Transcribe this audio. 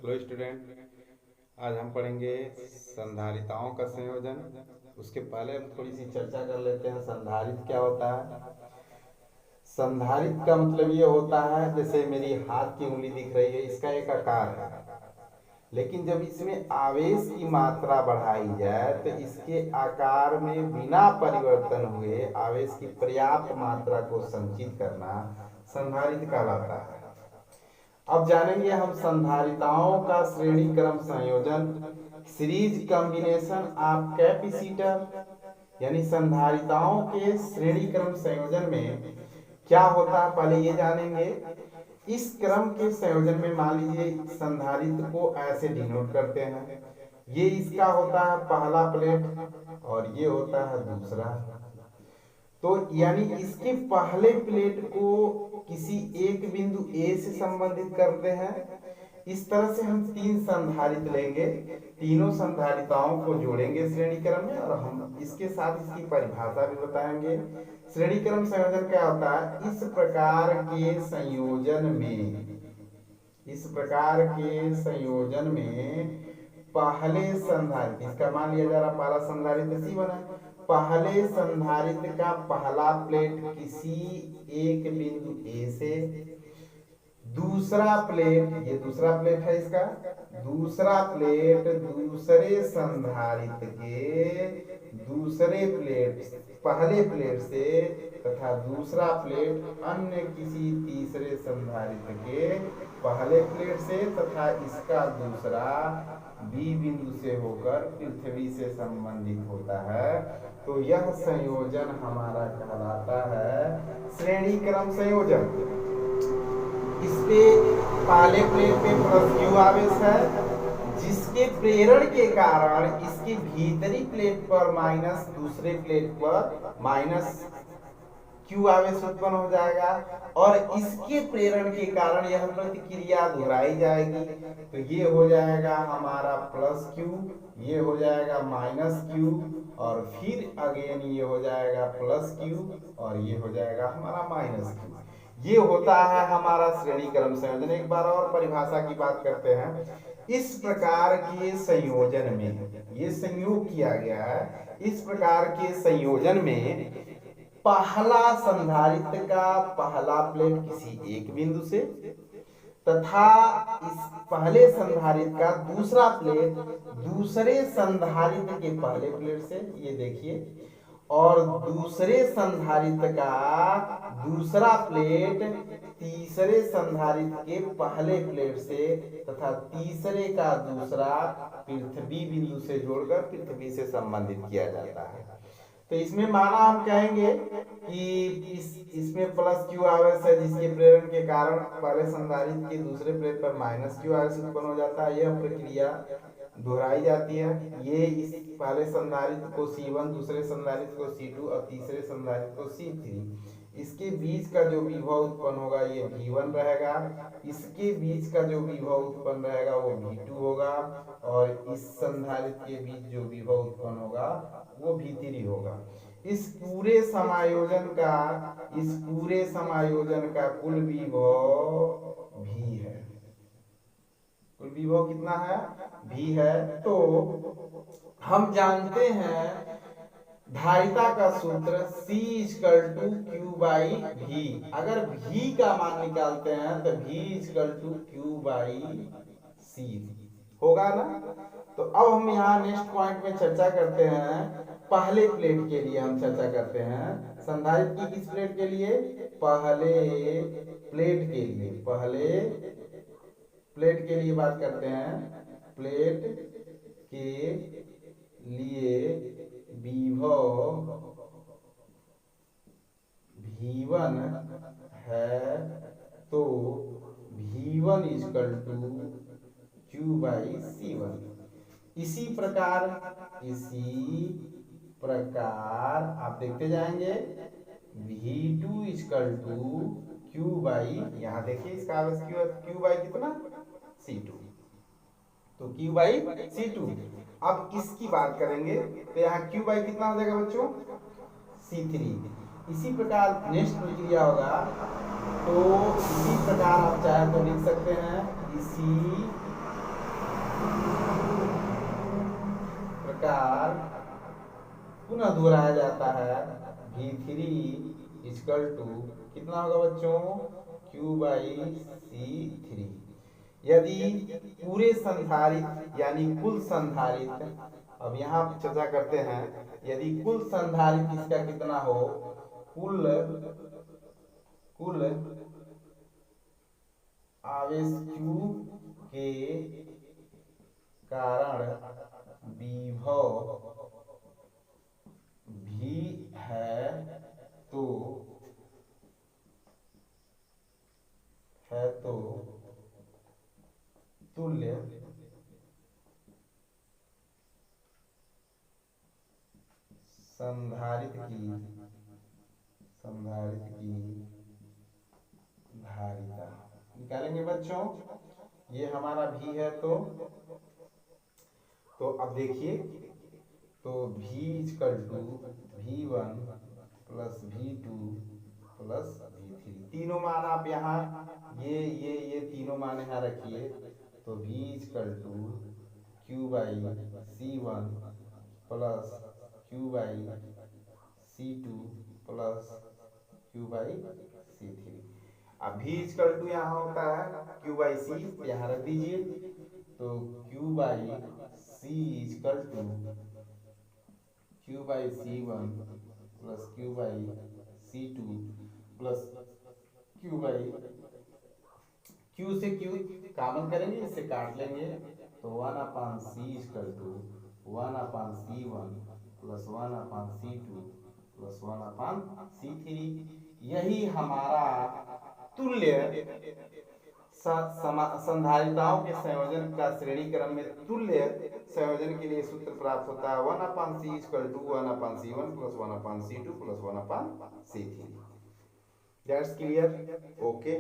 Hello student. आज हम पढ़ेंगे संधारिताओं का संयोजन। उसके पहले हम थोड़ी सी चर्चा कर लेते हैं संधारित क्या होता है। संधारित का मतलब ये होता है, जैसे मेरी हाथ की उंगली दिख रही है, इसका एक आकार है, लेकिन जब इसमें आवेश की मात्रा बढ़ाई जाए तो इसके आकार में बिना परिवर्तन हुए आवेश की पर्याप्त मात्रा को संचित करना संधारित कहलाता है। अब जानेंगे हम संधारिताओं का श्रेणी क्रम संयोजन, सीरीज कॉम्बिनेशन ऑफ कैपेसिटर। यानी संधारिताओं के श्रेणी क्रम संयोजन में क्या होता है पहले ये जानेंगे। इस क्रम के संयोजन में मान लीजिए संधारित्र को ऐसे डिनोट करते हैं, ये इसका होता है पहला प्लेट और ये होता है दूसरा। तो यानी इसके पहले प्लेट को किसी एक बिंदु ए से संबंधित करते हैं। इस तरह से हम तीन संधारित्र लेंगे, तीनों संधारिताओं को जोड़ेंगे श्रेणी क्रम में, और हम इसके साथ इसकी परिभाषा भी बताएंगे। श्रेणी क्रम संयोजन क्या होता है? इस प्रकार के संयोजन में पहले संधारित्र, इसका मान लिया जा रहा पहला संधारित्र C1 है, पहले संधारित्र का पहला प्लेट किसी एक बिंदु A से, दूसरा प्लेट, ये दूसरा प्लेट है इसका, दूसरा प्लेट दूसरे संधारित्र के दूसरे प्लेट, पहले प्लेट से, तथा दूसरा प्लेट अन्य किसी तीसरे संधारित्र के पहले प्लेट से, तथा इसका दूसरा B बिंदु से होकर पृथ्वी से संबंधित होता है। तो यह संयोजन हमारा कहलाता है श्रेणी क्रम संयोजन। इसपे पहले प्लेट पे प्लस Q आवेश है, जिसके प्रेरण के कारण इसके भीतरी प्लेट पर माइनस, दूसरे प्लेट पर माइनस Q आवेश उत्पन्न हो जाएगा, और इसके प्रेरण के कारण यह प्रतिक्रिया दोहराई जाएगी। तो ये हो जाएगा हमारा प्लस Q, ये हो जाएगा माइनस Q, और फिर अगेन ये हो जाएगा प्लस Q, और ये हो जाएगा हमारा माइनस Q। ये होता है हमारा श्रेणी क्रम संयोजन। एक बार और परिभाषा की बात करते हैं। इस प्रकार के संयोजन में, ये संयोग किया गया है, इस प्रकार के संयोजन में पहला संधारित्र का पहला प्लेट किसी एक बिंदु से, तथा इस पहले संधारित्र का दूसरा प्लेट दूसरे संधारित्र के पहले प्लेट से, ये देखिए, और दूसरे संधारित्र का दूसरा प्लेट तीसरे संधारित्र के पहले प्लेट से, तथा तीसरे का दूसरा पृथ्वी बिंदु से जोड़कर पृथ्वी से संबंधित किया जाता है। तो इसमें माना हम कहेंगे कि इसमें प्लस Q आवेश है, जिसके प्रेरण के कारण पहले संधारित्र के दूसरे प्लेट पर माइनस Q आवेश उत्पन्न हो जाता है। यह प्रक्रिया दोहराई जाती है। ये इस पहले संधारित्र को C1, दूसरे संधारित्र को C2 और तीसरे संधारित्र को C3, इसके बीच का जो विभव उत्पन्न होगा ये V1 रहेगा, इसके बीच का जो विभव उत्पन्न रहेगा वो V2 होगा, और इस संधारित्र के बीच जो विभव उत्पन्न होगा वो V3 होगा। इस पूरे समायोजन का कुल विभव V है। कुल विभव कितना है? V है। तो हम जानते हैं धारिता का सूत्र C = Q/V। अगर V का मान निकालते हैं तो V = Q/C होगा ना। तो अब हम यहाँ नेक्स्ट पॉइंट में चर्चा करते हैं। पहले प्लेट के लिए हम चर्चा करते हैं, संधारित्र की किस प्लेट के लिए? पहले प्लेट के लिए, पहले प्लेट के लिए बात करते हैं। प्लेट के लिए विभव V1 है, तो V1 = Q/C1। इसी प्रकार आप देखते जाएंगे V2 = Q/, यहाँ देखिए इसका आवेश Q/ कितना? C2, तो Q/C2। अब इसकी बात करेंगे तो यहाँ Q/ कितना हो जाएगा बच्चों? C3। इसी प्रकार नेक्स्ट प्रक्रिया होगा, तो इसी प्रकार आप चाहे तो लिख सकते हैं, इसी प्रकार पुनः दोहराया जाता है V3 इक्वल टू कितना होगा बच्चों, Q/C3। यदि पूरे संधारित्र यानी कुल संधारित्र, अब यहाँ चर्चा करते हैं, यदि कुल संधारित्र इसका कितना हो, कुल कुल आवेश Q के कारण विभव भी है तो तुल्य संधारित्र की धारिता निकालेंगे बच्चों। ये हमारा भी है तो अब देखिए, तो V equal to V1 plus V2 plus V3, तीनों मान आप यहाँ ये तीनों मान यहाँ रखिए। तो V equal to Q/C1 plus Q/C2 plus Q/C3। अब V इक्वल टू यहाँ होता है Q/C, यहाँ रख दीजिए। तो Q/C equal to Q/C1 plus Q/C2 plus Q से Q कॉमन करेंगे, इससे काट लेंगे। तो 1/C equal to 1/C1 plus 1/C2 plus 1/C3। यही हमारा तुल्य संधारिताओं के संयोजन का श्रेणी क्रम में तुल्य संयोजन के लिए सूत्र प्राप्त होता है 1/C equal to 1/C1 plus 1/C2 plus 1/C3। That's clear, okay.